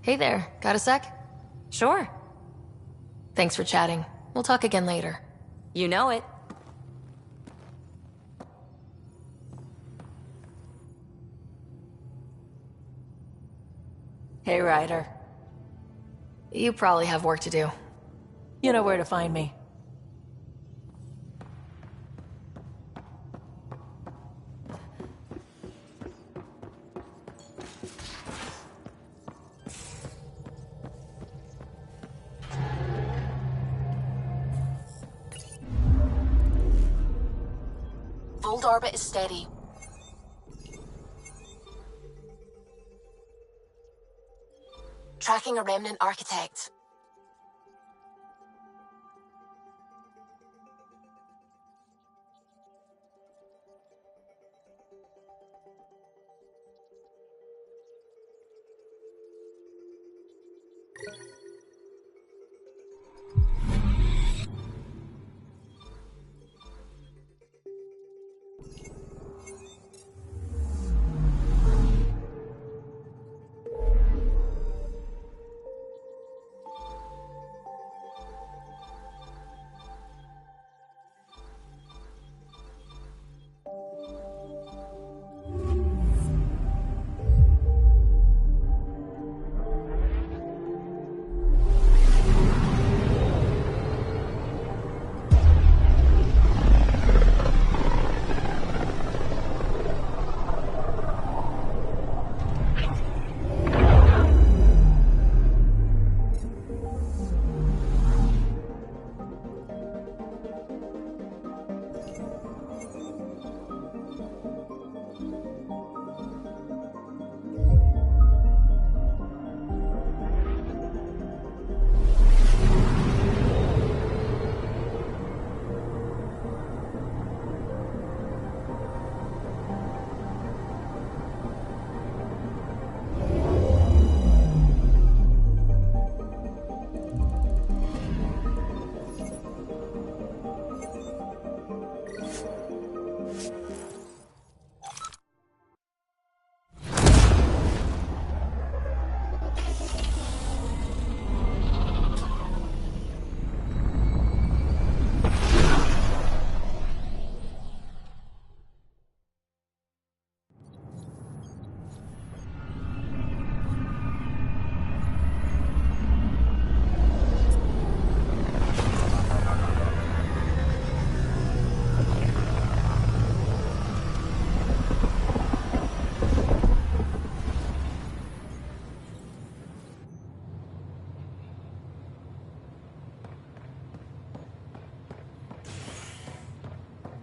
Hey there, got a sec? Sure. Thanks for chatting. We'll talk again later. You know it. Hey, Ryder. You probably have work to do. You know where to find me. Fold orbit is steady. Tracking a remnant architect.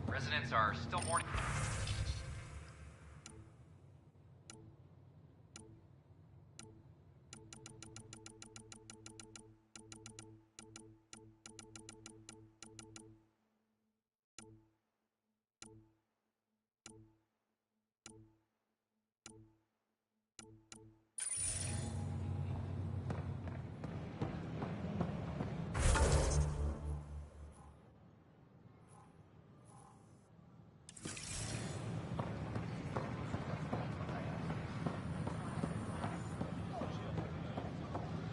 Residents are still mourning.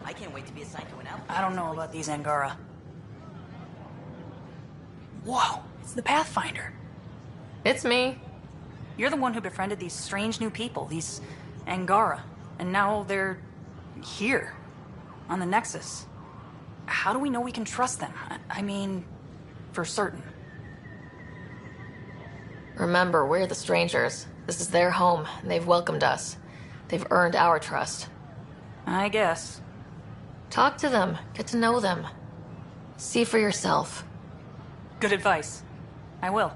I can't wait to be assigned to an outfit. I don't know about these Angara. Whoa, it's the Pathfinder. It's me. You're the one who befriended these strange new people, these Angara. And now they're here, on the Nexus. How do we know we can trust them? I mean, for certain. Remember, we're the strangers. This is their home, and they've welcomed us. They've earned our trust. I guess. Talk to them. Get to know them. See for yourself. Good advice. I will.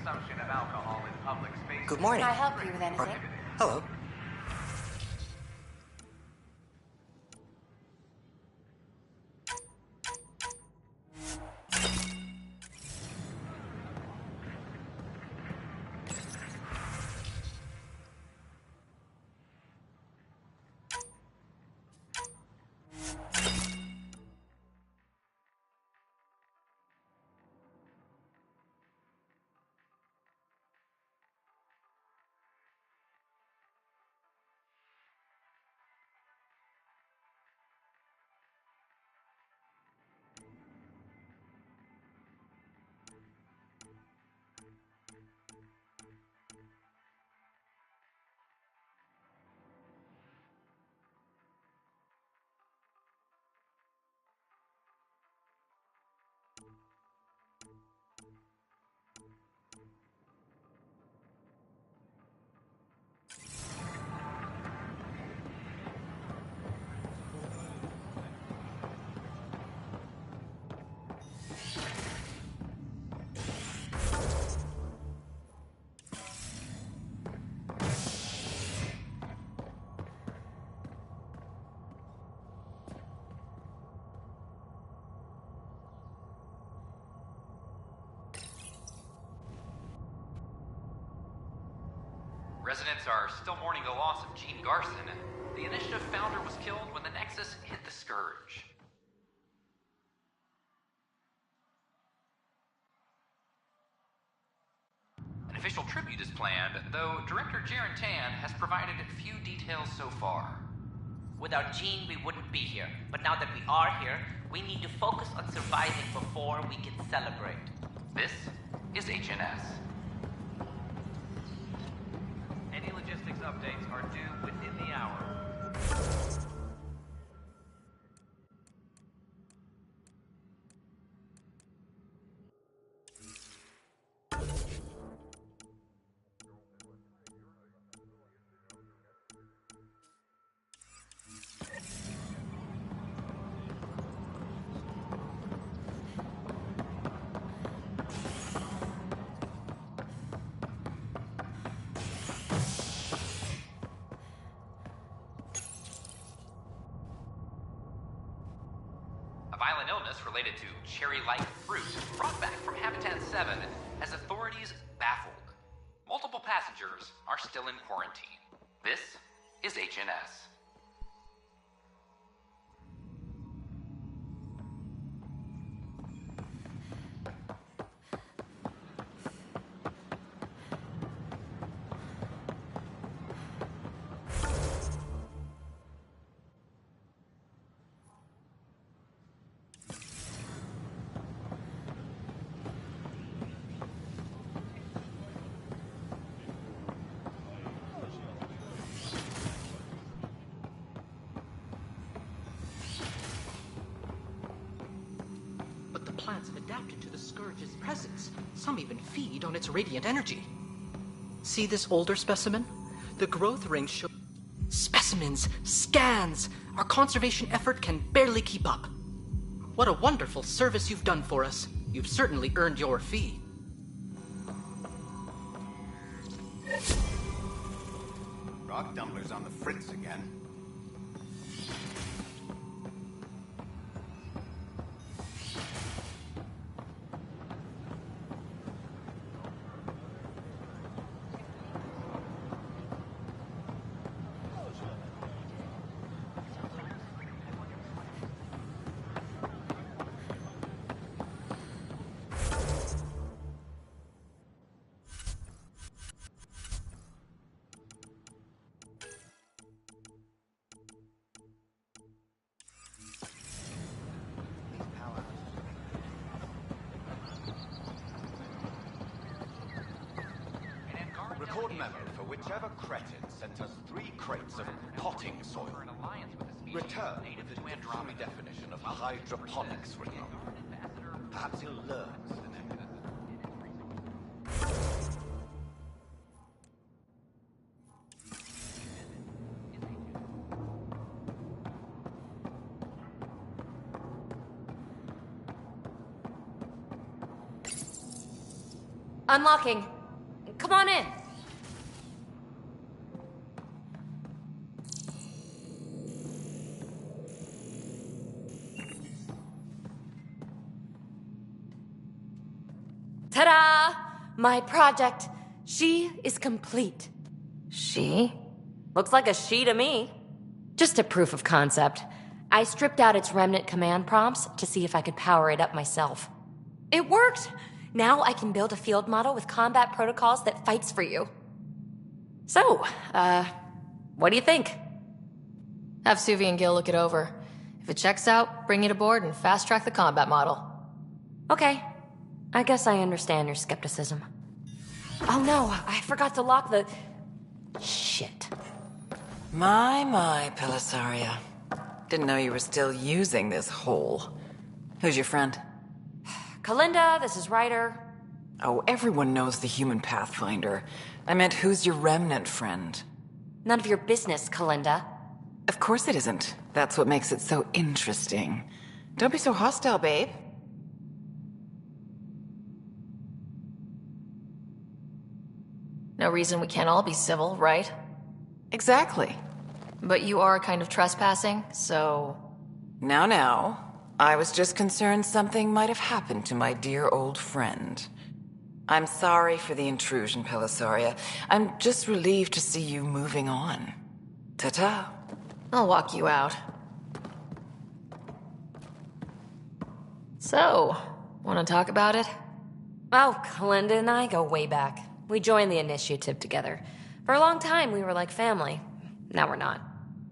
consumption of alcohol in public spaces. Good morning. Can I help you with anything? Hello. Residents are still mourning the loss of Gene Garson. The initiative founder was killed when the Nexus hit the Scourge. An official tribute is planned, though Director Jaren Tan has provided few details so far. Without Gene, we wouldn't be here. But now that we are here, we need to focus on surviving before we can celebrate. This is HNS. Any logistics updates are due within the hour. A violent illness related to cherry-like fruit brought back from Habitat 7 has authorities baffled. Multiple passengers are still in quarantine. This is HNS. But the plants have adapted to the Scourge's presence. Some even feed on its radiant energy. See this older specimen? The growth rings show... Specimens! Scans! Our conservation effort can barely keep up. What a wonderful service you've done for us. You've certainly earned your fee. Rock Dumbler's on the fritz again. Record memo for whichever cretin sent us 3 crates of potting soil. Return with the dictionary definition of hydroponics written on. Perhaps he'll learn something. Unlocking. Come on in. Ta-da! My project. She is complete. She? Looks like a she to me. Just a proof of concept. I stripped out its remnant command prompts to see if I could power it up myself. It worked! Now I can build a field model with combat protocols that fights for you. So, what do you think? Have Suvi and Gil look it over. If it checks out, bring it aboard and fast-track the combat model. Okay. I guess I understand your skepticism. Oh no, I forgot to lock the... Shit. My, Pelisaria. Didn't know you were still using this hole. Who's your friend? Kalinda, this is Ryder. Oh, everyone knows the human Pathfinder. I meant, who's your remnant friend? None of your business, Kalinda. Of course it isn't. That's what makes it so interesting. Don't be so hostile, babe. No reason we can't all be civil, right? Exactly. But you are kind of trespassing, so... Now. I was just concerned something might have happened to my dear old friend. I'm sorry for the intrusion, Pelisaria. I'm just relieved to see you moving on. Ta-ta. I'll walk you out. So, want to talk about it? Oh, Kalinda and I go way back. We joined the initiative together. For a long time, we were like family. Now we're not.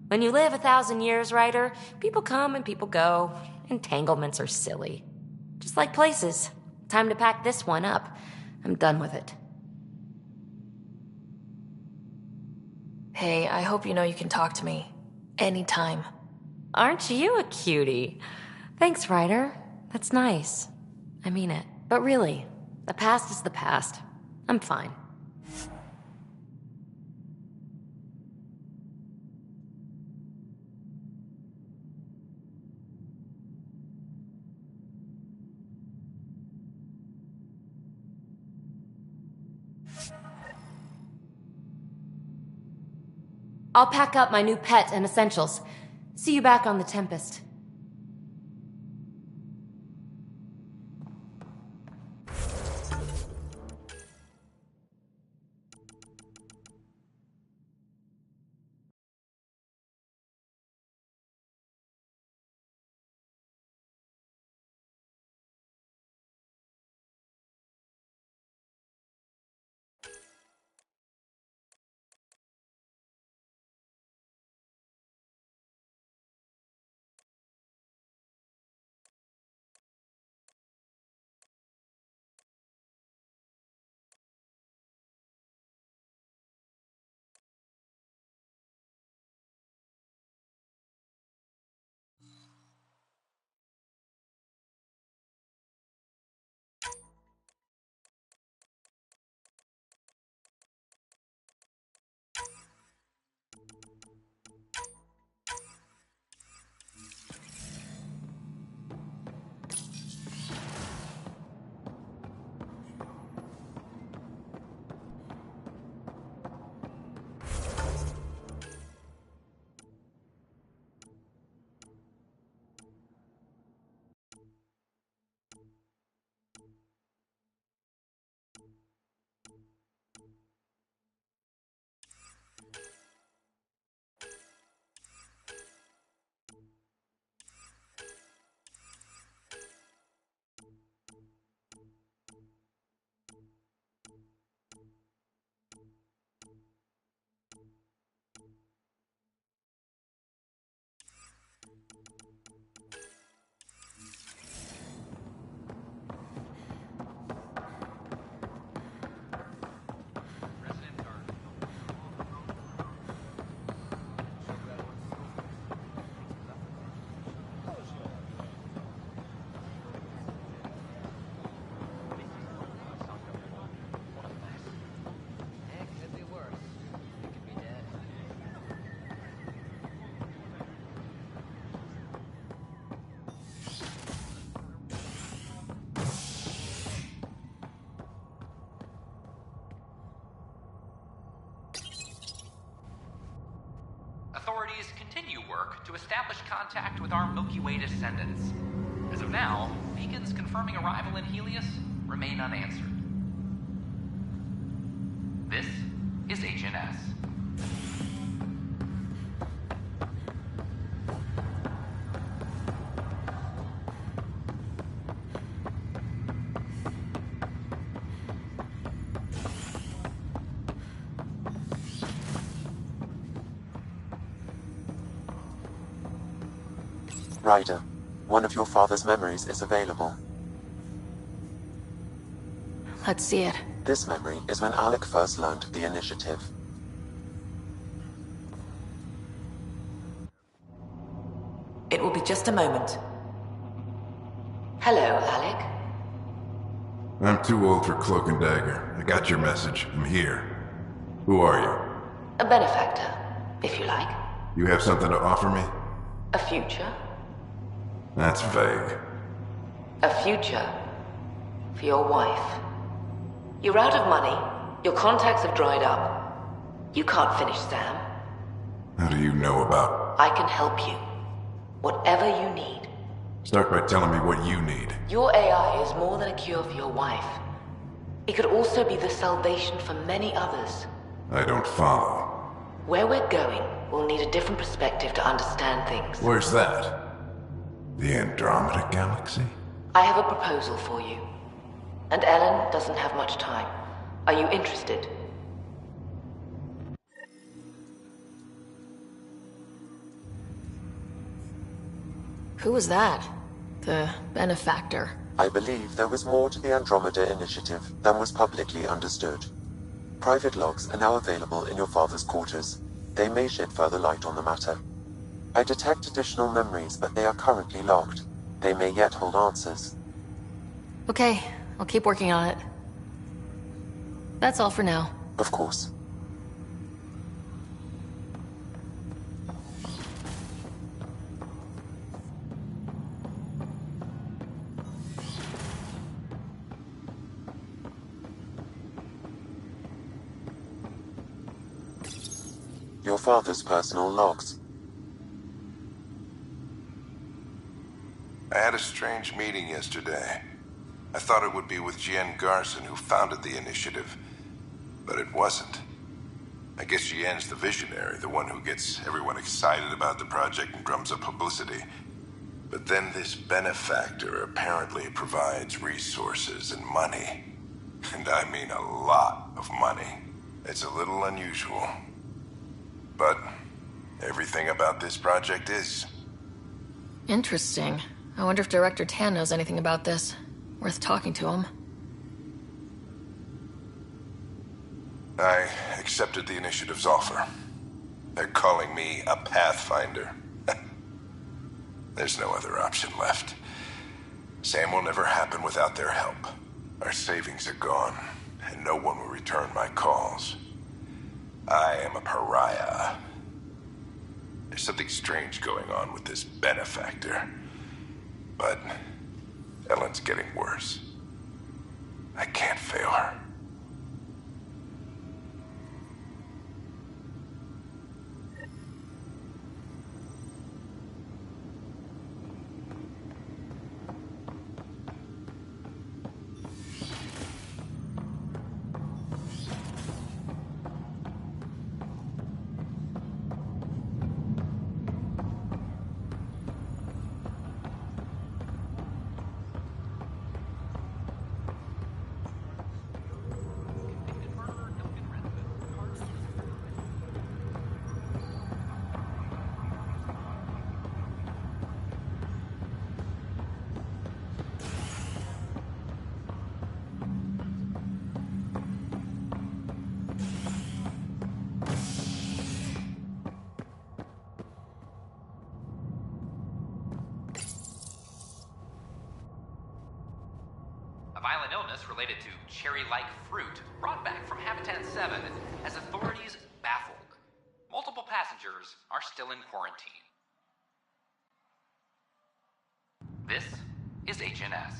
When you live 1,000 years, Ryder, people come and people go. Entanglements are silly. Just like places. Time to pack this one up. I'm done with it. Hey, I hope you know you can talk to me. Anytime. Aren't you a cutie? Thanks, Ryder. That's nice. I mean it. But really, the past is the past. I'm fine. I'll pack up my new pet and essentials. See you back on the Tempest. authorities continue work to establish contact with our Milky Way descendants. As of now, beacons confirming arrival in Helios remain unanswered. This is HNS. Ryder, one of your father's memories is available. Let's see it. This memory is when Alec first learned of the initiative. It will be just a moment. Hello, Alec. I'm too old for cloak and dagger. I got your message. I'm here. Who are you? A benefactor, if you like. You have something to offer me? A future. That's vague. A future for your wife. You're out of money. Your contacts have dried up. You can't finish Sam. How do you know about... I can help you. Whatever you need. Start by telling me what you need. Your AI is more than a cure for your wife. It could also be the salvation for many others. I don't follow. Where we're going, we'll need a different perspective to understand things. Where's that? The Andromeda Galaxy? I have a proposal for you. And Ellen doesn't have much time. Are you interested? Who was that? The benefactor. I believe there was more to the Andromeda initiative than was publicly understood. Private logs are now available in your father's quarters. They may shed further light on the matter. I detect additional memories, but they are currently locked. They may yet hold answers. Okay, I'll keep working on it. That's all for now. Of course. Your father's personal logs. I had a strange meeting yesterday. I thought it would be with Jien Garson, who founded the initiative, but it wasn't. I guess Jien's the visionary, the one who gets everyone excited about the project and drums up publicity. But then this benefactor apparently provides resources and money. And I mean a lot of money. It's a little unusual. But everything about this project is. Interesting. I wonder if Director Tan knows anything about this. Worth talking to him. I accepted the initiative's offer. They're calling me a Pathfinder. There's no other option left. Sam will never happen without their help. Our savings are gone, and no one will return my calls. I am a pariah. There's something strange going on with this benefactor. But Ellen's getting worse. I can't fail her. Violent illness related to cherry-like fruit brought back from Habitat 7 as authorities baffled. Multiple passengers are still in quarantine. This is HNS.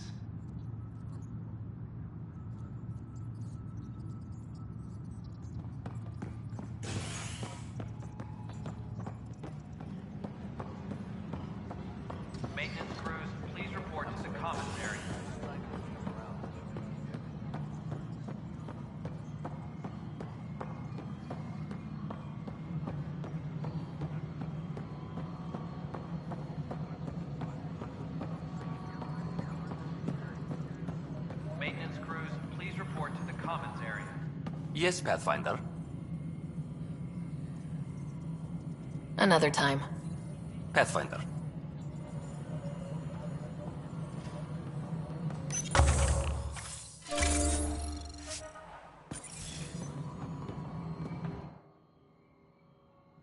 Yes, Pathfinder. Another time. Pathfinder.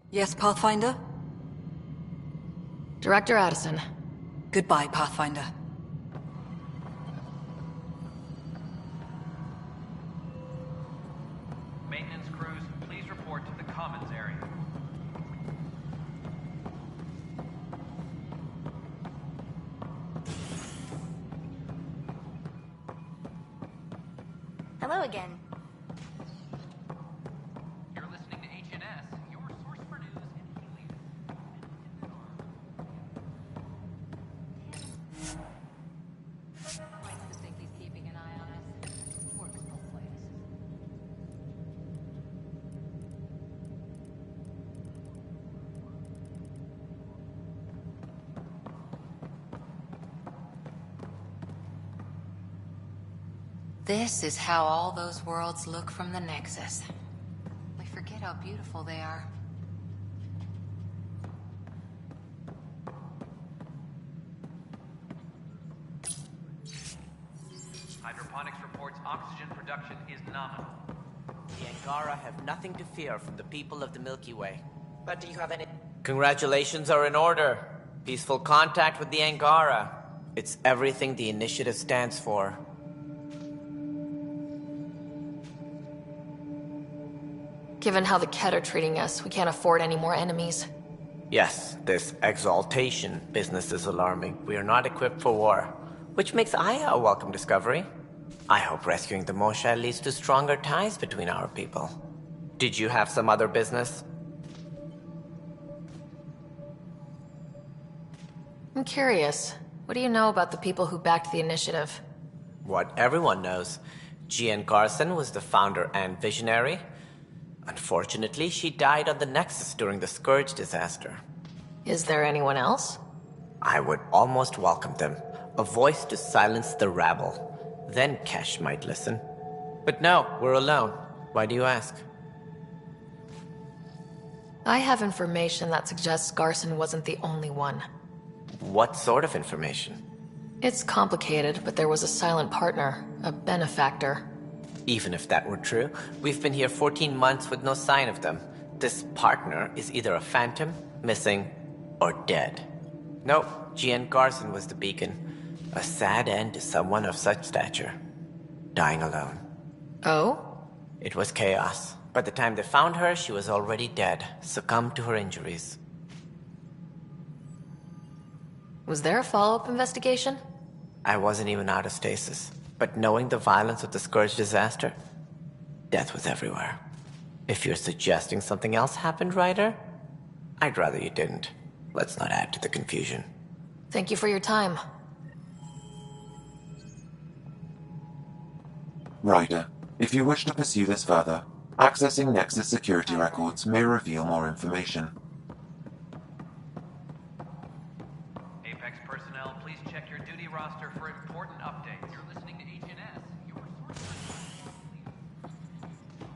Yes, Pathfinder? Director Addison. Goodbye, Pathfinder. Maintenance crews, please report to the commons area. Hello again. You're listening to HNS, your source for news and helium. Keeping an eye on us. Works both ways. This is how all those worlds look from the Nexus. We forget how beautiful they are. Hydroponics reports oxygen production is nominal. The Angara have nothing to fear from the people of the Milky Way. But do you have any... Congratulations are in order. Peaceful contact with the Angara. It's everything the initiative stands for. Given how the Ket are treating us, we can't afford any more enemies. Yes, this exaltation business is alarming. We are not equipped for war, which makes Aya a welcome discovery. I hope rescuing the Moshae leads to stronger ties between our people. Did you have some other business? I'm curious. What do you know about the people who backed the initiative? What everyone knows. Gian Garson was the founder and visionary. Unfortunately, she died on the Nexus during the Scourge disaster. Is there anyone else? I would almost welcome them. A voice to silence the rabble. Then Kesh might listen. But no, we're alone. Why do you ask? I have information that suggests Garson wasn't the only one. What sort of information? It's complicated, but there was a silent partner, a benefactor. Even if that were true, we've been here 14 months with no sign of them. This partner is either a phantom, missing, or dead. Nope, Gian Garson was the beacon. A sad end to someone of such stature. Dying alone. Oh? It was chaos. By the time they found her, she was already dead, succumbed to her injuries. Was there a follow-up investigation? I wasn't even out of stasis. But knowing the violence of the Scourge disaster, death was everywhere. If you're suggesting something else happened, Ryder, I'd rather you didn't. Let's not add to the confusion. Thank you for your time. Ryder, if you wish to pursue this further, accessing Nexus security records may reveal more information. Apex personnel, please check your duty roster for important updates. You're listening to HNS, your source for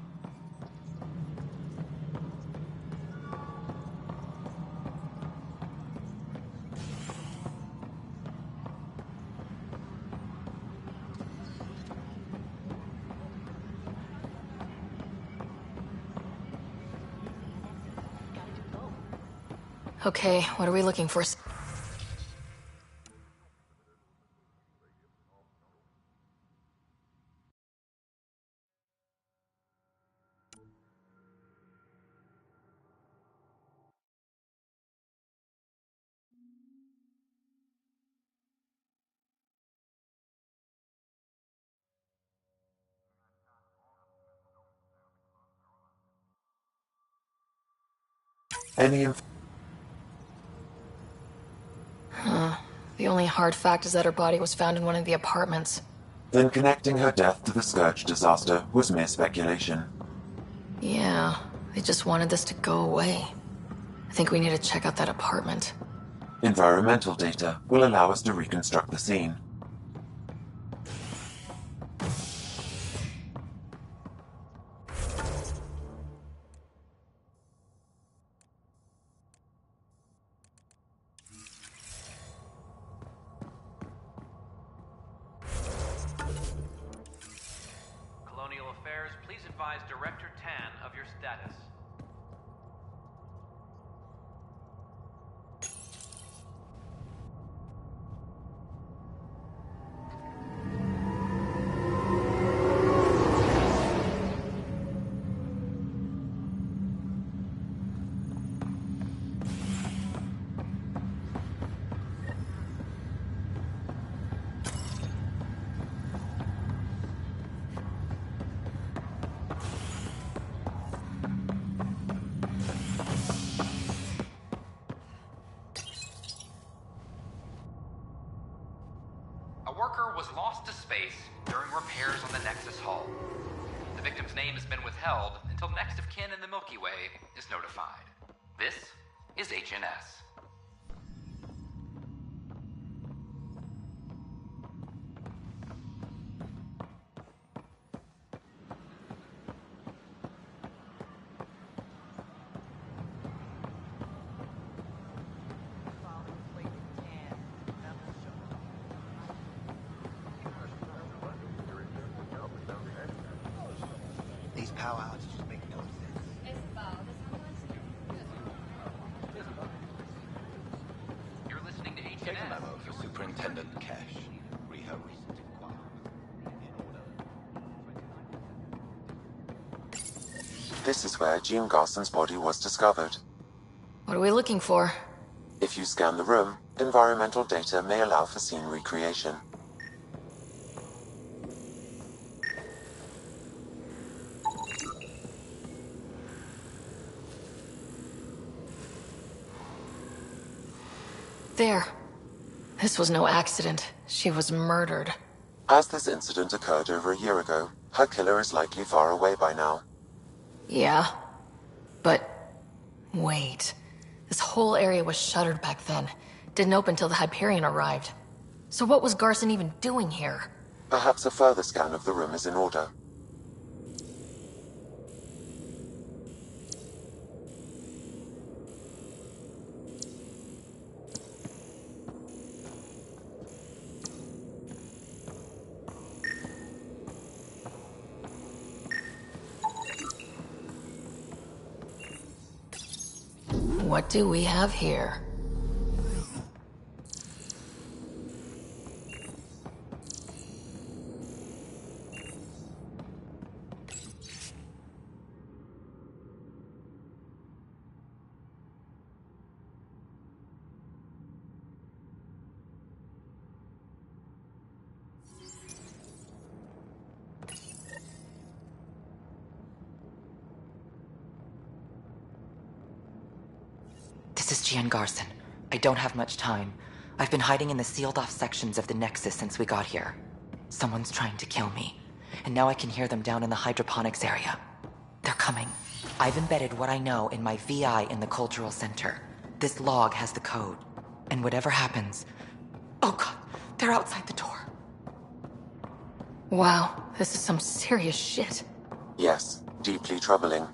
Okay, what are we looking for? The only hard fact is that her body was found in one of the apartments. Then connecting her death to the Scourge disaster was mere speculation. Yeah, they just wanted this to go away. I think we need to check out that apartment. Environmental data will allow us to reconstruct the scene. advise Director Tan of your status. Was lost to space during repairs on the Nexus hull. The victim's name has been withheld until next of kin in the Milky Way is notified. This is HNS. This is where Jean Garson's body was discovered. What are we looking for? If you scan the room, environmental data may allow for scene recreation. There. This was no accident. She was murdered. As this incident occurred over a year ago, her killer is likely far away by now. Yeah. But... wait. This whole area was shuttered back then. Didn't open till the Hyperion arrived. So what was Garson even doing here? Perhaps a further scan of the room is in order. What do we have here? This is Gian Garson. I don't have much time. I've been hiding in the sealed-off sections of the Nexus since we got here. Someone's trying to kill me, and now I can hear them down in the hydroponics area. They're coming. I've embedded what I know in my VI in the Cultural Center. This log has the code. And whatever happens... Oh god, they're outside the door. Wow, this is some serious shit. Yes, deeply troubling.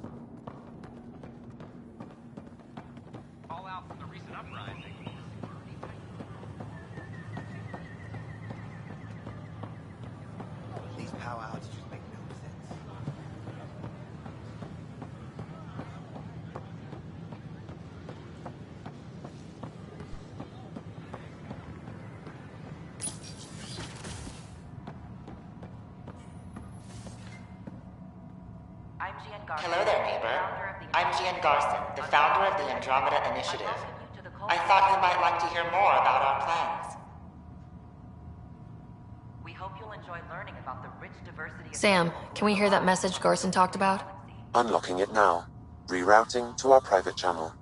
Hello there, neighbor. I'm Gian Garson, the founder of the Andromeda Initiative. I thought you might like to hear more about our plans. We hope you'll enjoy learning about the rich diversity of... Sam, can we hear that message Garson talked about? Unlocking it now. Rerouting to our private channel.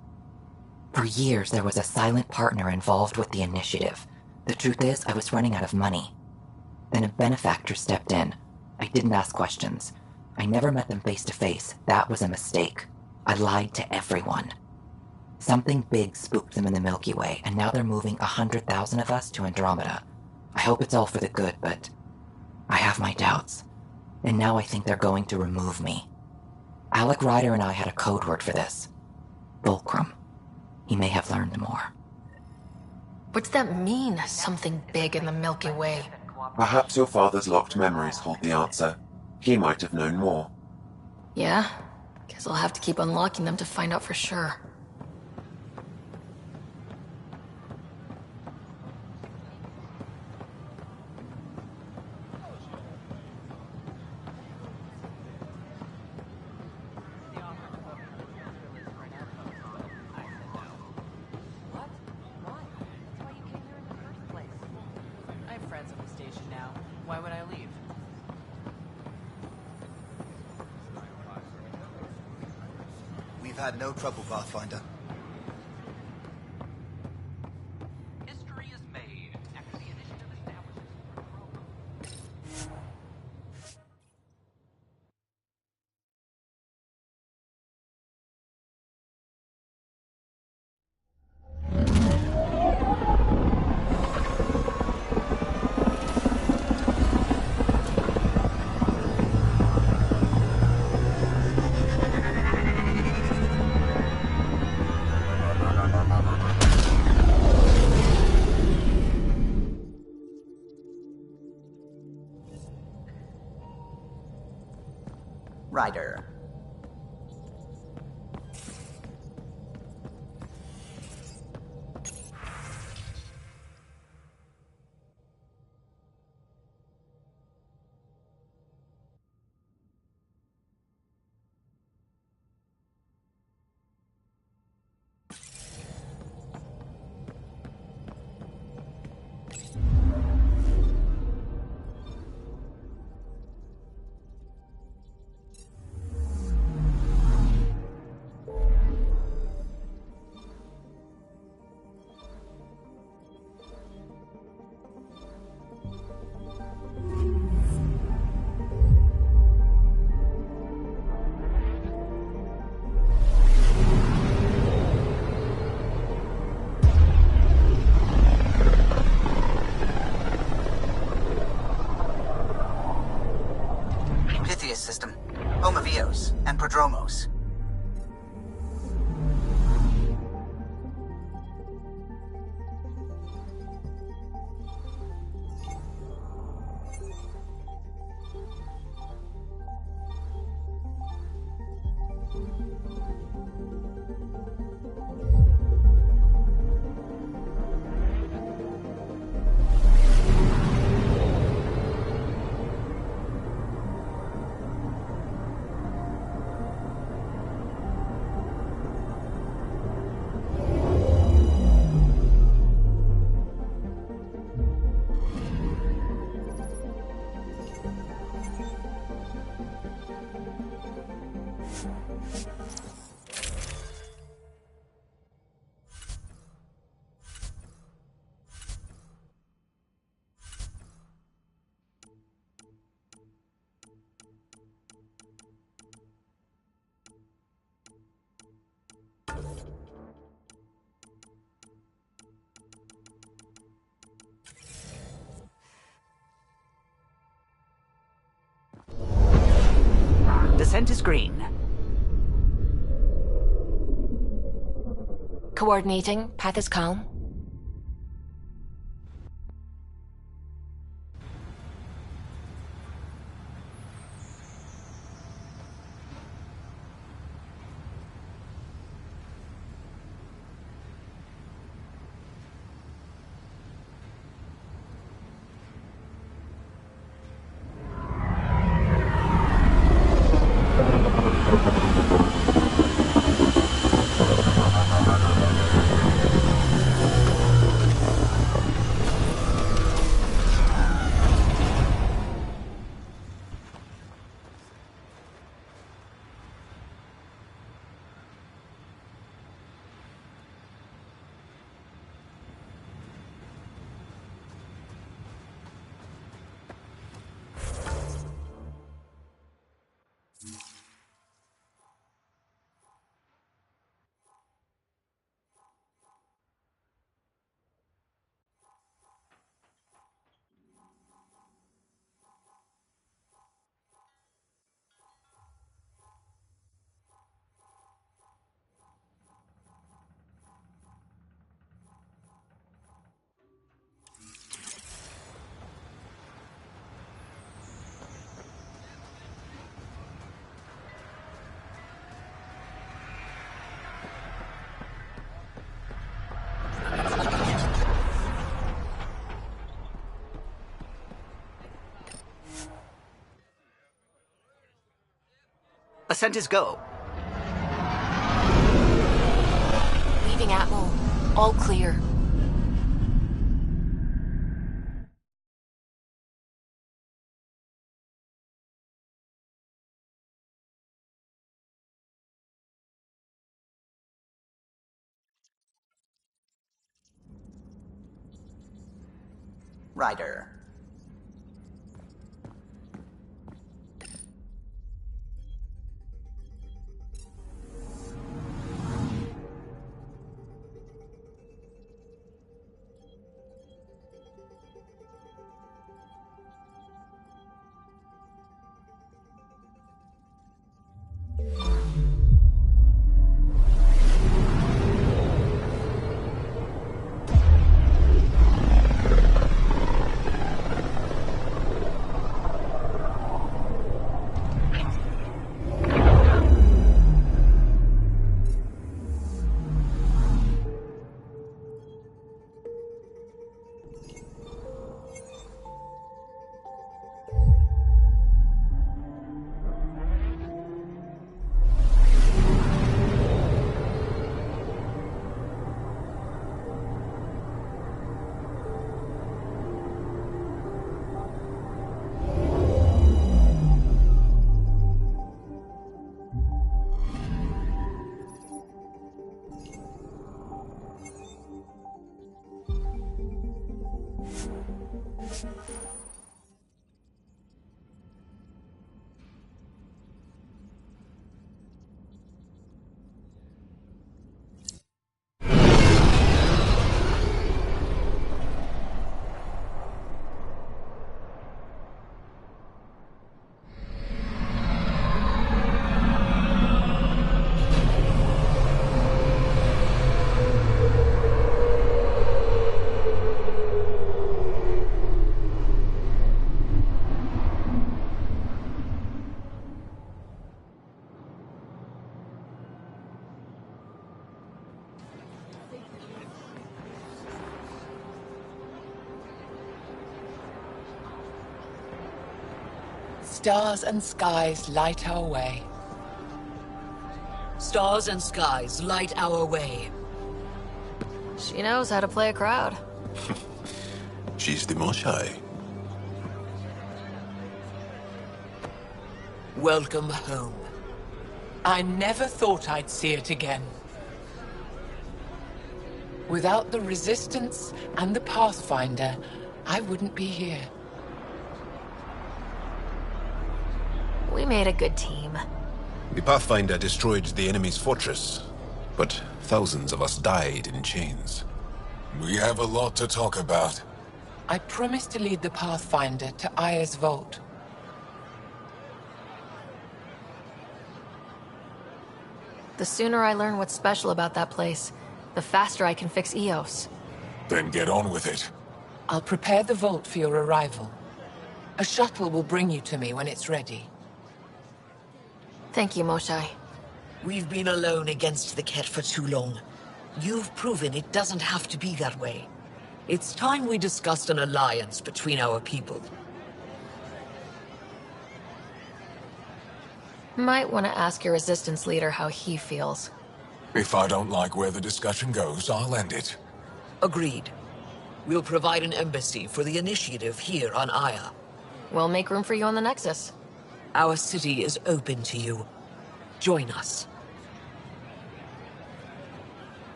For years, there was a silent partner involved with the initiative. The truth is, I was running out of money. Then a benefactor stepped in. I didn't ask questions. I never met them face to face. That was a mistake. I lied to everyone. Something big spooked them in the Milky Way, and now they're moving 100,000 of us to Andromeda. I hope it's all for the good, but I have my doubts. And now I think they're going to remove me. Alec Ryder and I had a code word for this. Fulcrum. He may have learned more. What's that mean, something big in the Milky Way? Perhaps your father's locked memories hold the answer. He might have known more. Yeah? Guess I'll have to keep unlocking them to find out for sure. Had no trouble, Pathfinder. History is made after the initiative establishes. Ryder. System, Homovios, and Prodromos. Descent is green. Coordinating. Path is calm. Ascent is go. Leaving Atmo. All clear. Ryder. Stars and skies light our way. Stars and skies light our way. She knows how to play a crowd. She's the more shy. Welcome home. I never thought I'd see it again. Without the Resistance and the Pathfinder, I wouldn't be here. We made a good team. The Pathfinder destroyed the enemy's fortress, but thousands of us died in chains. We have a lot to talk about. I promised to lead the Pathfinder to Aya's vault. The sooner I learn what's special about that place, the faster I can fix Eos. Then get on with it. I'll prepare the vault for your arrival. A shuttle will bring you to me when it's ready. Thank you, Moshai. We've been alone against the Ket for too long. You've proven it doesn't have to be that way. It's time we discussed an alliance between our people. Might want to ask your Resistance leader how he feels. If I don't like where the discussion goes, I'll end it. Agreed. We'll provide an embassy for the initiative here on Aya. We'll make room for you on the Nexus. Our city is open to you. Join us.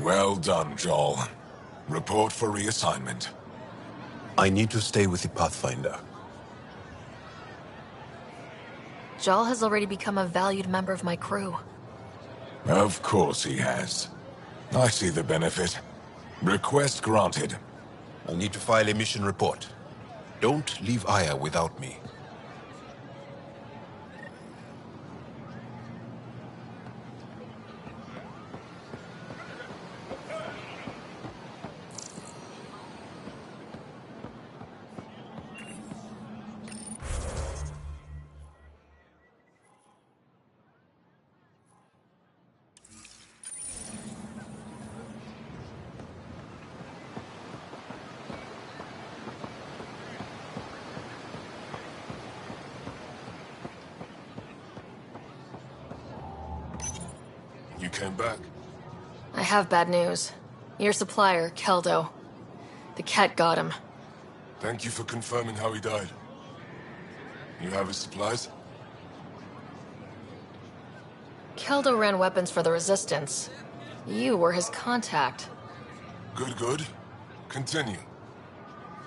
Well done, Joel. Report for reassignment. I need to stay with the Pathfinder. Jal has already become a valued member of my crew. Of course he has. I see the benefit. Request granted. I'll need to file a mission report. Don't leave Aya without me. You came back? I have bad news. Your supplier, Keldo. The cat got him. Thank you for confirming how he died. You have his supplies? Keldo ran weapons for the Resistance. You were his contact. Good, good. Continue.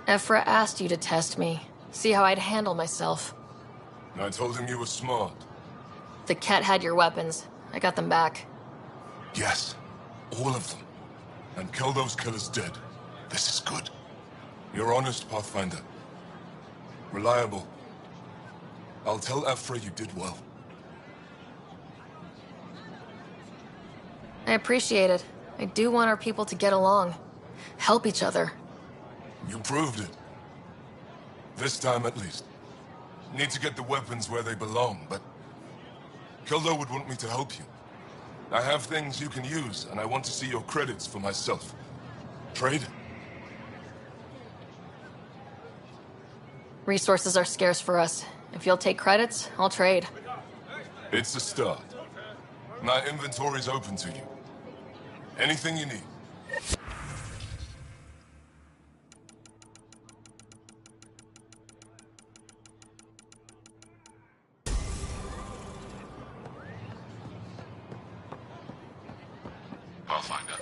Ephra asked you to test me, see how I'd handle myself. I told him you were smart. The cat had your weapons. I got them back. Yes, all of them. And Keldo's killer's dead. This is good. You're honest, Pathfinder. Reliable. I'll tell Ephra you did well. I appreciate it. I do want our people to get along. Help each other. You proved it. This time at least. Need to get the weapons where they belong, but... Keldo would want me to help you. I have things you can use, and I want to see your credits for myself. Trade? Resources are scarce for us. If you'll take credits, I'll trade. It's a start. My inventory's open to you. Anything you need. Pathfinder.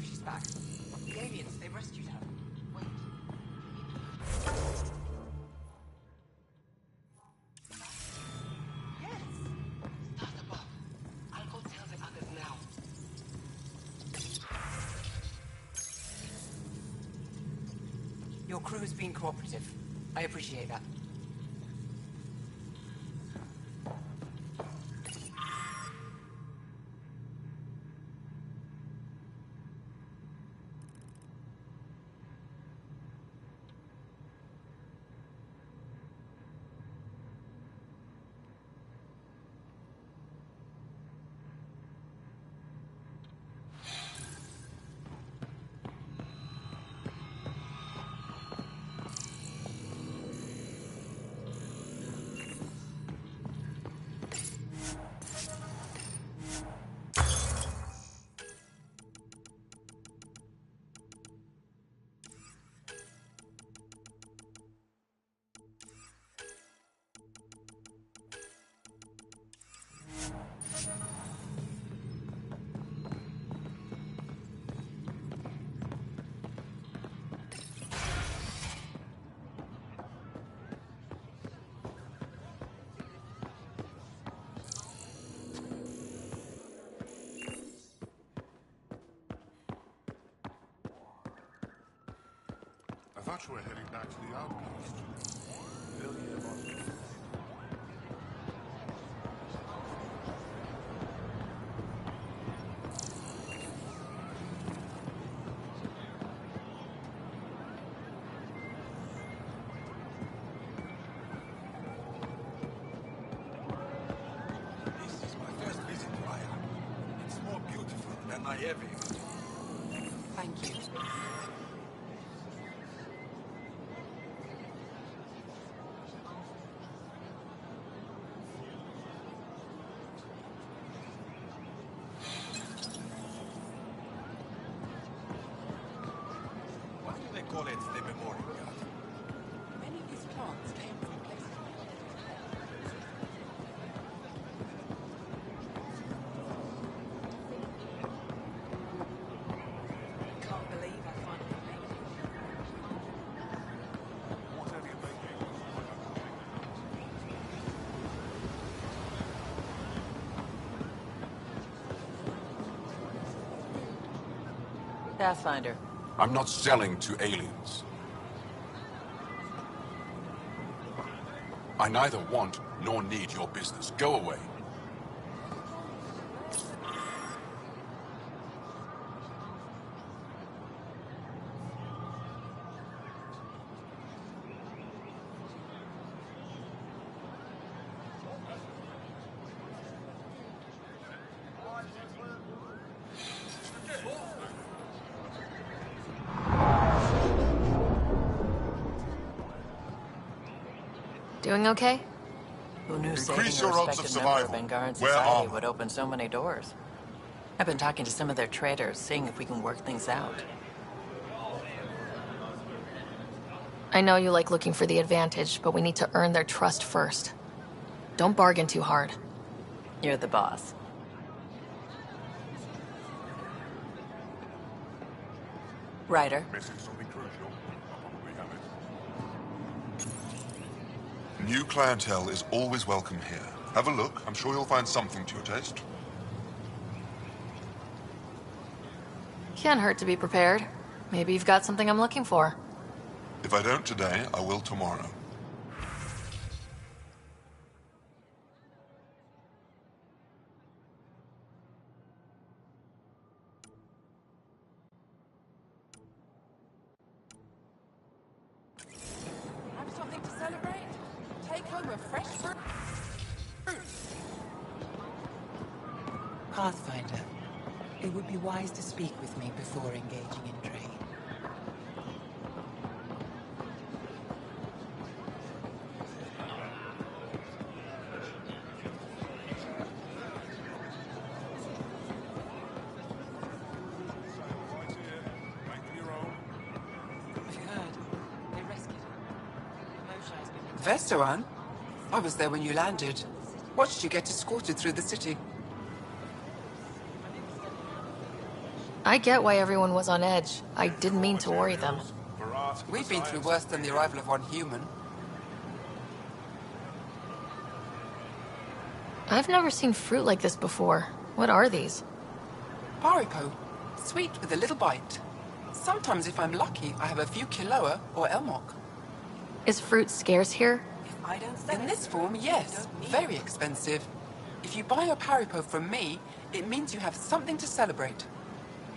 She's back. The aliens, they rescued her. Wait. Yes! Start above. I'll go tell the others now. Your crew's been cooperative. I appreciate that. I thought you were heading back to the outpost. This is my first visit to Aya. It's more beautiful than I ever imagined. Thank you. Why do they call it the Memorial Garden? Many of these plants came from places we don't expect. Pathfinder. I'm not selling to aliens. I neither want nor need your business. Go away. Doing okay? Who knew Increase saving your a odds of respected member of survival. Angaran Wear society armor. would open so many doors. I've been talking to some of their traders, seeing if we can work things out. I know you like looking for the advantage, but we need to earn their trust first. Don't bargain too hard. You're the boss. Ryder. New clientele is always welcome here. Have a look. I'm sure you'll find something to your taste. Can't hurt to be prepared. Maybe you've got something I'm looking for. If I don't today, I will tomorrow. Have something to celebrate? Take home a fresh fruit. Pathfinder, it would be wise to speak with me before engaging in trade. Vestoran? I was there when you landed. Watched you get escorted through the city. I get why everyone was on edge. I didn't mean to worry them. We've been through worse than the arrival of one human. I've never seen fruit like this before. What are these? Paripo. Sweet with a little bite. Sometimes if I'm lucky, I have a few Kiloa or Elmok. Is fruit scarce here? In this form, yes. Very expensive. If you buy a Paripo from me, it means you have something to celebrate.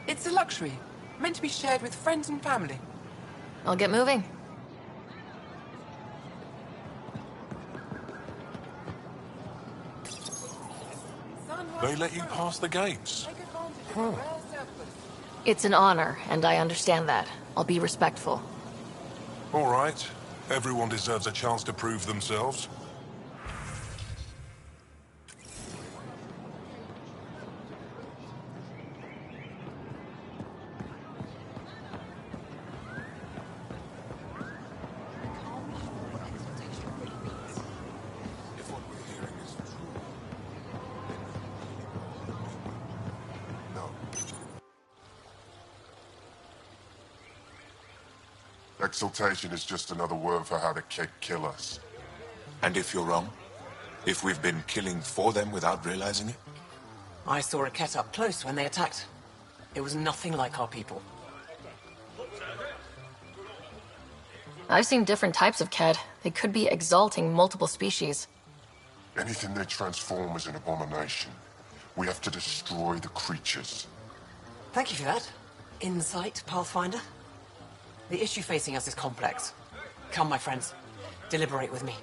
It's a luxury, meant to be shared with friends and family. I'll get moving. They let you pass the gates. It's an honor, and I understand that. I'll be respectful. All right. Everyone deserves a chance to prove themselves. Exaltation is just another word for how the Keg kill us. And if you're wrong? If we've been killing for them without realizing it? I saw a Ket up close when they attacked. It was nothing like our people. I've seen different types of Ked. They could be exalting multiple species. Anything they transform is an abomination. We have to destroy the creatures. Thank you for that. Insight, Pathfinder. The issue facing us is complex. Come, my friends. Deliberate with me.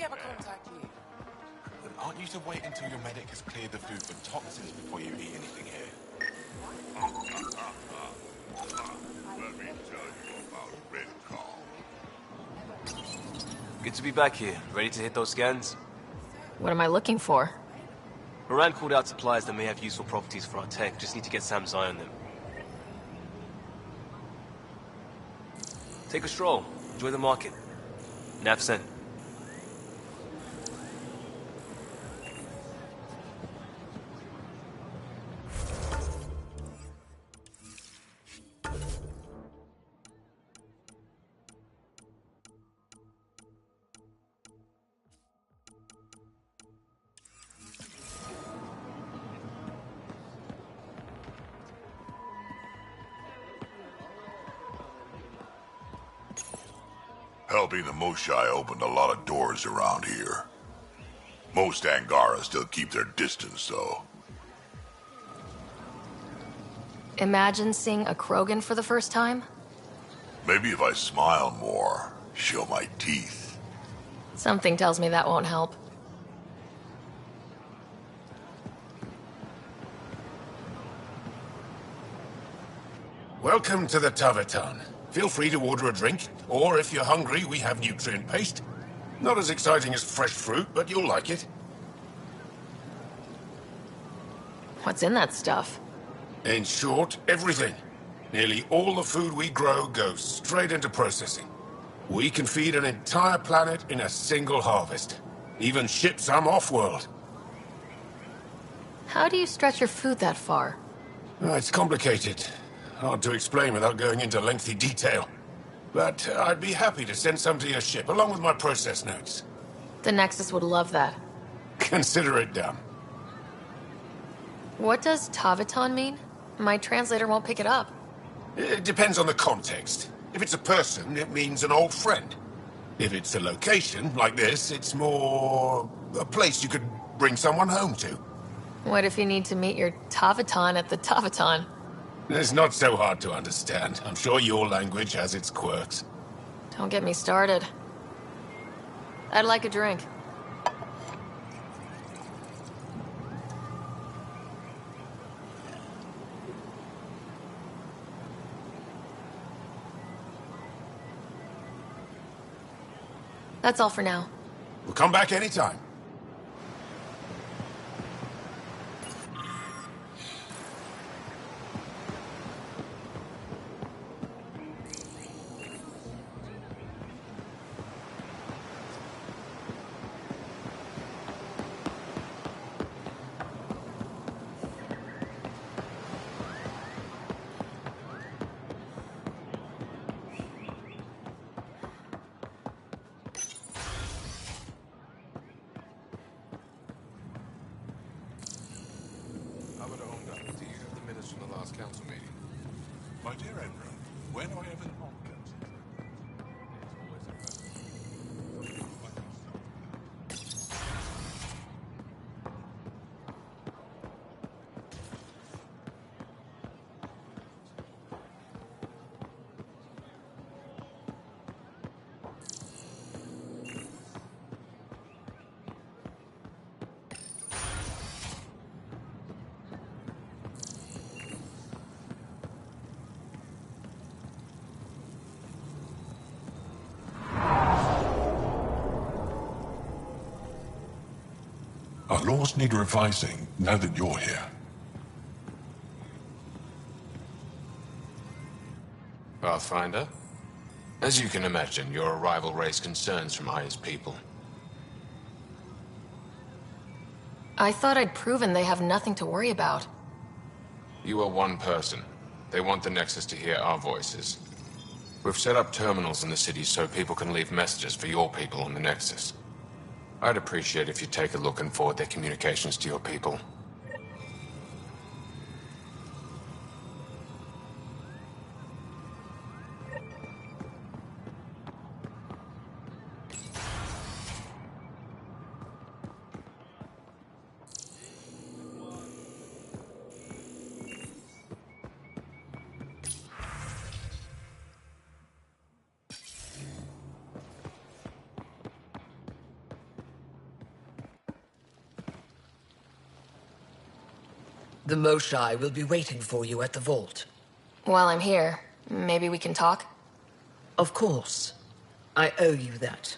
we ever contact you? But aren't you to wait until your medic has cleared the food for toxins before you eat anything here? Let me tell you about Red Call. Good to be back here. Ready to hit those scans? What am I looking for? Moran called out supplies that may have useful properties for our tech. Just need to get Sam's eye on them. Take a stroll. Enjoy the market. Nav sent. Helping the Moshai opened a lot of doors around here. Most Angara still keep their distance, though. Imagine seeing a Krogan for the first time? Maybe if I smile more, show my teeth. Something tells me that won't help. Welcome to the Tavetan. Feel free to order a drink, or if you're hungry, we have nutrient paste. Not as exciting as fresh fruit, but you'll like it. What's in that stuff? In short, everything. Nearly all the food we grow goes straight into processing. We can feed an entire planet in a single harvest. Even ship some off-world. How do you stretch your food that far? It's complicated. Hard to explain without going into lengthy detail. But I'd be happy to send some to your ship, along with my process notes. The Nexus would love that. Consider it done. What does Tavetan mean? My translator won't pick it up. It depends on the context. If it's a person, it means an old friend. If it's a location, like this, it's more a place you could bring someone home to. What if you need to meet your Tavetan at the Tavetan? It's not so hard to understand. I'm sure your language has its quirks. Don't get me started. I'd like a drink. That's all for now. We'll come back anytime. Council meeting. My dear Adrian, when do I ever not go? Our laws need revising now that you're here. Pathfinder? As you can imagine, your arrival raised concerns from Aya's people. I thought I'd proven they have nothing to worry about. You are one person. They want the Nexus to hear our voices. We've set up terminals in the city so people can leave messages for your people on the Nexus. I'd appreciate if you take a look and forward their communications to your people. The Moshai will be waiting for you at the vault. While I'm here, maybe we can talk? Of course. I owe you that.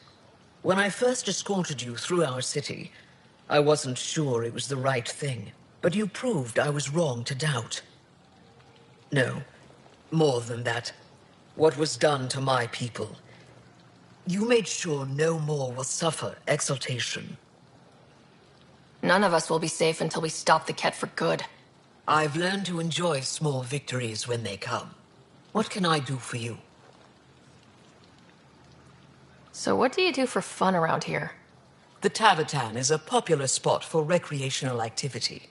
When I first escorted you through our city, I wasn't sure it was the right thing, but you proved I was wrong to doubt. No, more than that. What was done to my people. You made sure no more will suffer exaltation. None of us will be safe until we stop the Ket for good. I've learned to enjoy small victories when they come. What can I do for you? So what do you do for fun around here? The Tavatan is a popular spot for recreational activity.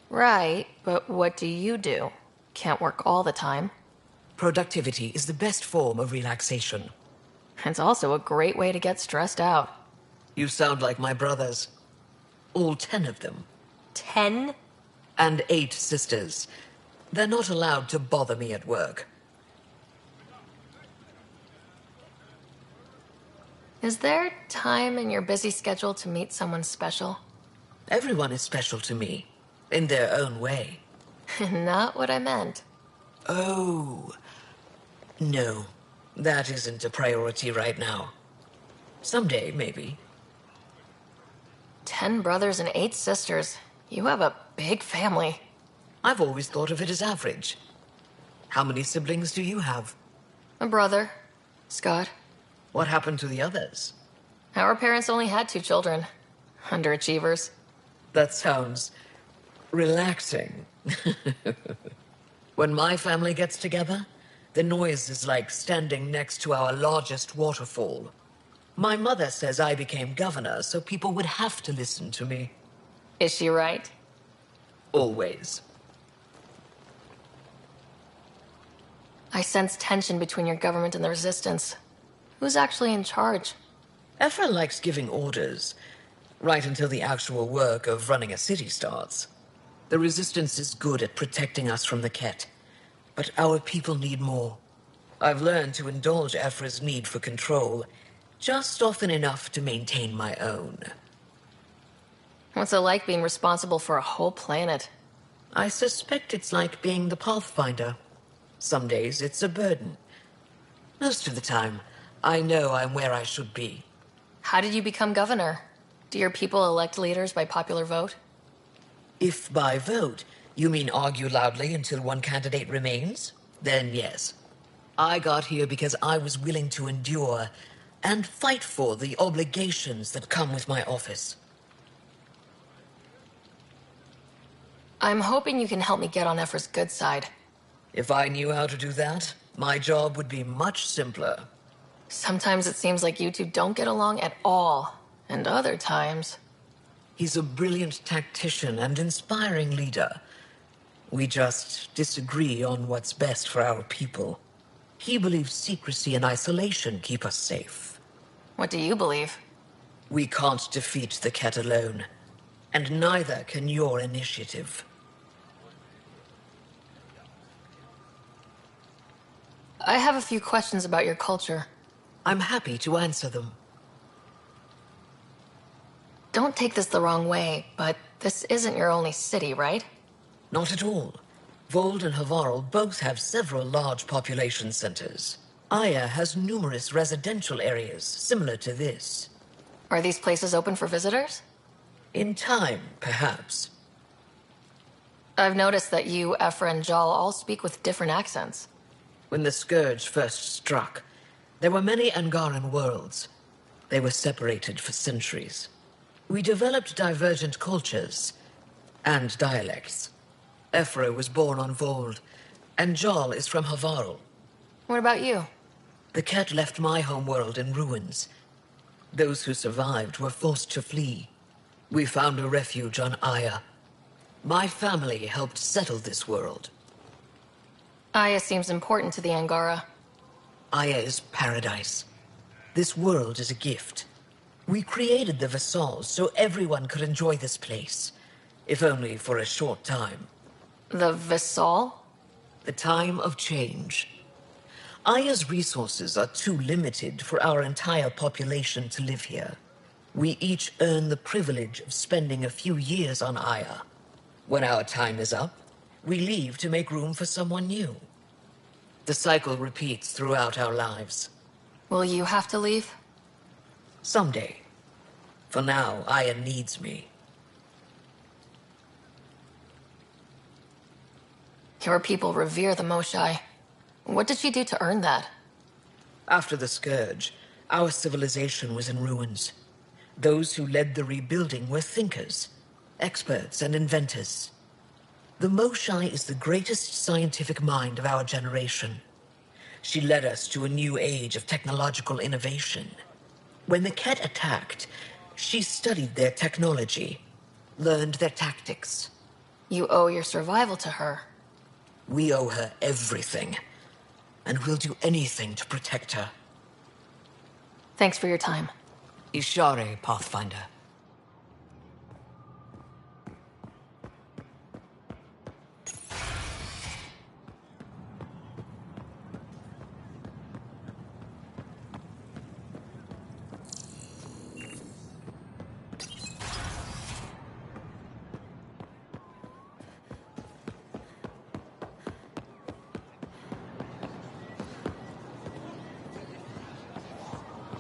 Right, but what do you do? Can't work all the time. Productivity is the best form of relaxation. It's also a great way to get stressed out. You sound like my brothers. All 10 of them. 10? And 8 sisters. They're not allowed to bother me at work. Is there time in your busy schedule to meet someone special? Everyone is special to me, in their own way. Not what I meant. Oh. No, that isn't a priority right now. Someday, maybe. 10 brothers and 8 sisters. You have a big family. I've always thought of it as average. How many siblings do you have? A brother, Scott. What happened to the others? Our parents only had 2 children. Underachievers. That sounds relaxing. When my family gets together, the noise is like standing next to our largest waterfall. My mother says I became governor, so people would have to listen to me. Is she right? Always. I sense tension between your government and the resistance. Who's actually in charge? Ephra likes giving orders, right until the actual work of running a city starts. The resistance is good at protecting us from the Ket, but our people need more. I've learned to indulge Ephra's need for control, just often enough to maintain my own. What's it like being responsible for a whole planet? I suspect it's like being the Pathfinder. Some days it's a burden. Most of the time, I know I'm where I should be. How did you become governor? Do your people elect leaders by popular vote? If by vote you mean argue loudly until one candidate remains, then yes. I got here because I was willing to endure and fight for the obligations that come with my office. I'm hoping you can help me get on Ephra's good side. If I knew how to do that, my job would be much simpler. Sometimes it seems like you two don't get along at all, and other times... He's a brilliant tactician and inspiring leader. We just disagree on what's best for our people. He believes secrecy and isolation keep us safe. What do you believe? We can't defeat the Ket alone, and neither can your initiative. I have a few questions about your culture. I'm happy to answer them. Don't take this the wrong way, but this isn't your only city, right? Not at all. Vold and Havarl both have several large population centers. Aya has numerous residential areas similar to this. Are these places open for visitors? In time, perhaps. I've noticed that you, Ephra, and Jal all speak with different accents. When the Scourge first struck, there were many Angaran worlds. They were separated for centuries. We developed divergent cultures and dialects. Ephra was born on Vold, and Jal is from Havarl. What about you? The Ket left my homeworld in ruins. Those who survived were forced to flee. We found a refuge on Aya. My family helped settle this world. Aya seems important to the Angara. Aya is paradise. This world is a gift. We created the Vassals so everyone could enjoy this place, if only for a short time. The Vassal? The time of change. Aya's resources are too limited for our entire population to live here. We each earn the privilege of spending a few years on Aya. When our time is up, we leave to make room for someone new. The cycle repeats throughout our lives. Will you have to leave? Someday. For now, Aya needs me. Your people revere the Moshai. What did she do to earn that? After the Scourge, our civilization was in ruins. Those who led the rebuilding were thinkers, experts and inventors. The Moshai is the greatest scientific mind of our generation. She led us to a new age of technological innovation. When the Ket attacked, she studied their technology, learned their tactics. You owe your survival to her. We owe her everything, and we'll do anything to protect her. Thanks for your time. Ishare, Pathfinder.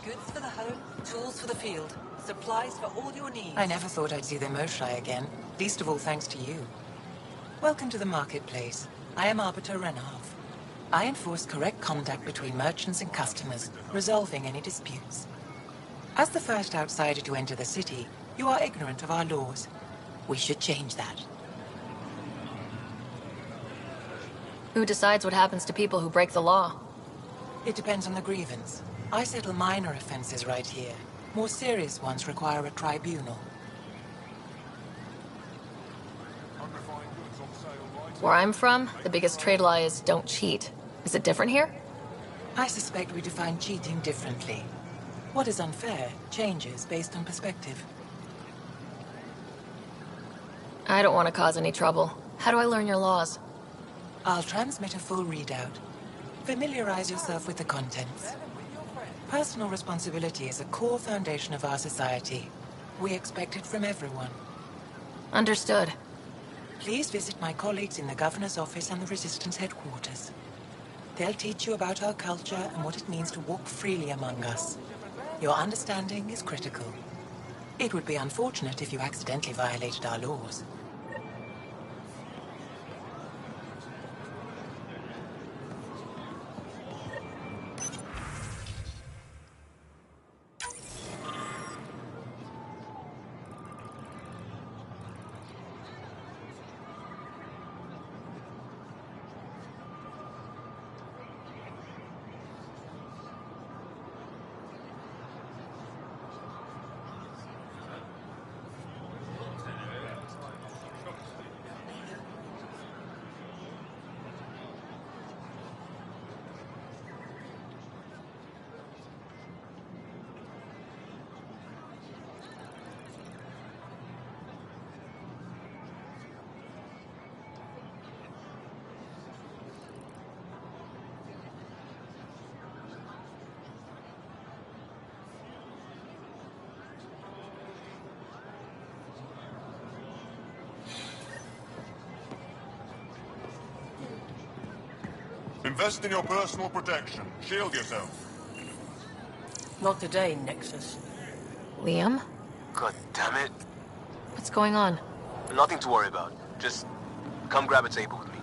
Goods for the home, tools for the field, supplies for all your needs. I never thought I'd see the Moshai again, least of all thanks to you. Welcome to the marketplace. I am Arbiter Renarth. I enforce correct conduct between merchants and customers, resolving any disputes. As the first outsider to enter the city, you are ignorant of our laws. We should change that. Who decides what happens to people who break the law? It depends on the grievance. I settle minor offenses right here. More serious ones require a tribunal. Where I'm from, the biggest trade law is don't cheat. Is it different here? I suspect we define cheating differently. What is unfair changes based on perspective. I don't want to cause any trouble. How do I learn your laws? I'll transmit a full readout. Familiarize yourself with the contents. Personal responsibility is a core foundation of our society. We expect it from everyone. Understood. Please visit my colleagues in the Governor's office and the Resistance headquarters. They'll teach you about our culture and what it means to walk freely among us. Your understanding is critical. It would be unfortunate if you accidentally violated our laws. Invest in your personal protection. Shield yourself. Not today, Nexus. Liam? God damn it. What's going on? Nothing to worry about. Just come grab a table with me.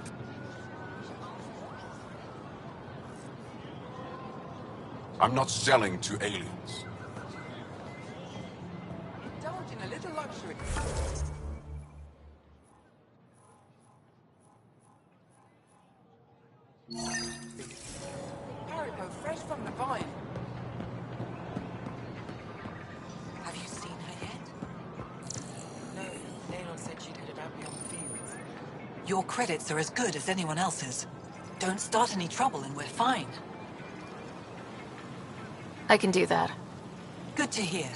I'm not selling to aliens. Indulge in a little luxury. Haribo, fresh from the vine. Have you seen her yet? No, Naylor said she'd headed out beyond the fields. Your credits are as good as anyone else's. Don't start any trouble and we're fine. I can do that. Good to hear.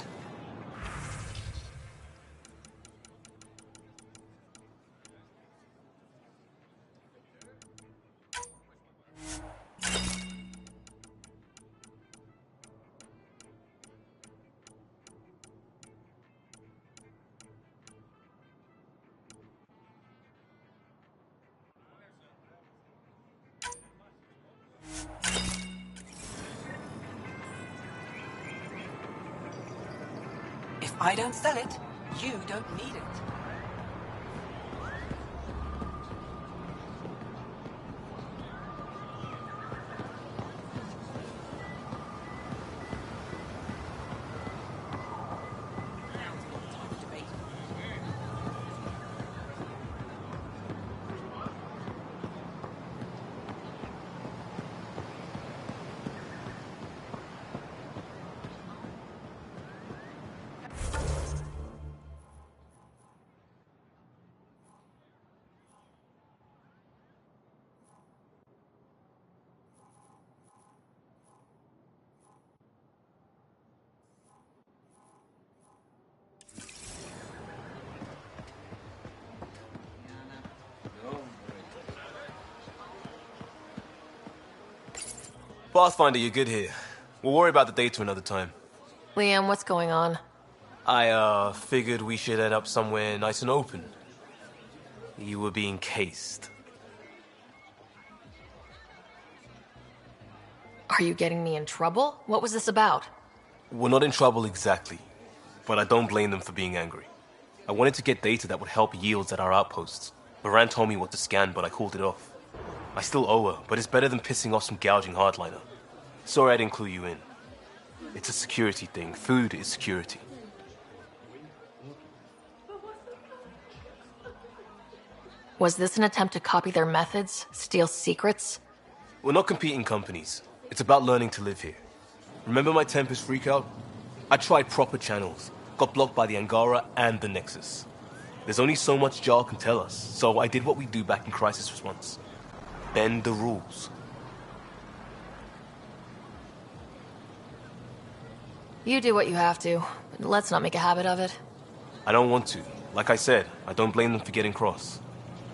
If I don't sell it, you don't need it. Pathfinder, you're good here. We'll worry about the data another time. Liam, what's going on? I, figured we should head up somewhere nice and open. You were being cased. Are you getting me in trouble? What was this about? We're not in trouble exactly, but I don't blame them for being angry. I wanted to get data that would help yields at our outposts. Moran told me what to scan, but I called it off. I still owe her, but it's better than pissing off some gouging hardliner. Sorry I didn't clue you in. It's a security thing. Food is security. Was this an attempt to copy their methods? Steal secrets? We're not competing companies. It's about learning to live here. Remember my Tempest freakout? I tried proper channels. Got blocked by the Angara and the Nexus. There's only so much Jarl can tell us, so I did what we do back in crisis response. Bend the rules. You do what you have to, but let's not make a habit of it. I don't want to. Like I said, I don't blame them for getting cross.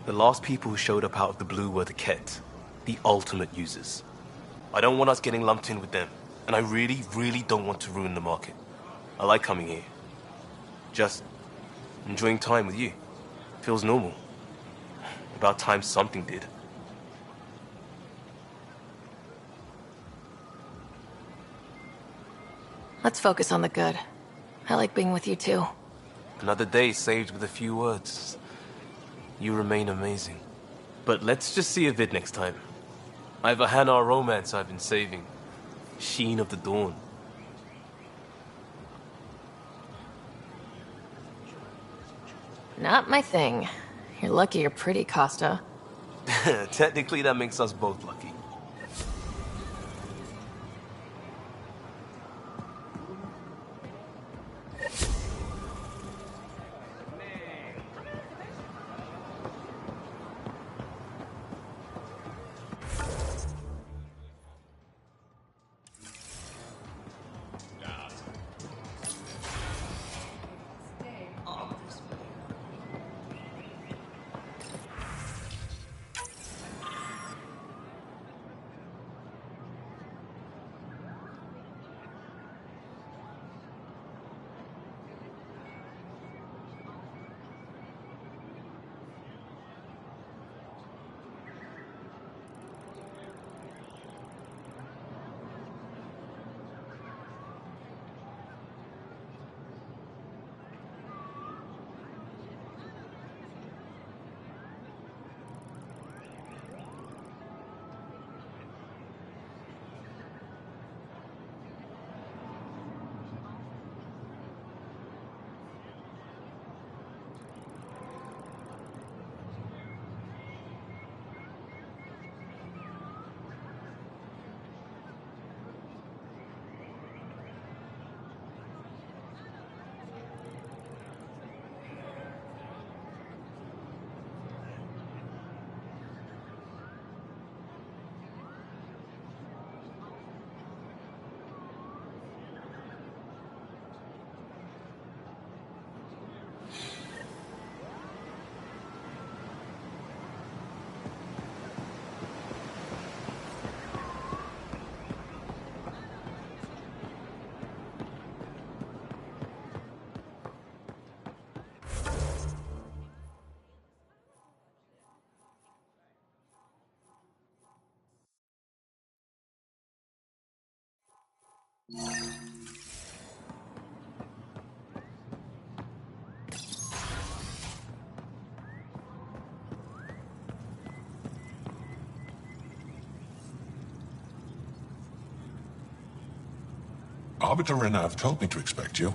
The last people who showed up out of the blue were the Ket, the ultimate users. I don't want us getting lumped in with them, and I really, really don't want to ruin the market. I like coming here. Just enjoying time with you. Feels normal. About time something did. Let's focus on the good. I like being with you too. Another day saved with a few words. You remain amazing. But let's just see a vid next time. I have a Hanar romance I've been saving. Sheen of the Dawn. Not my thing. You're lucky you're pretty, Costa. Technically, that makes us both lucky. Arbiter and I have told me to expect you.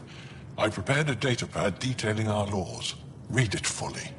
I prepared a datapad detailing our laws. Read it fully.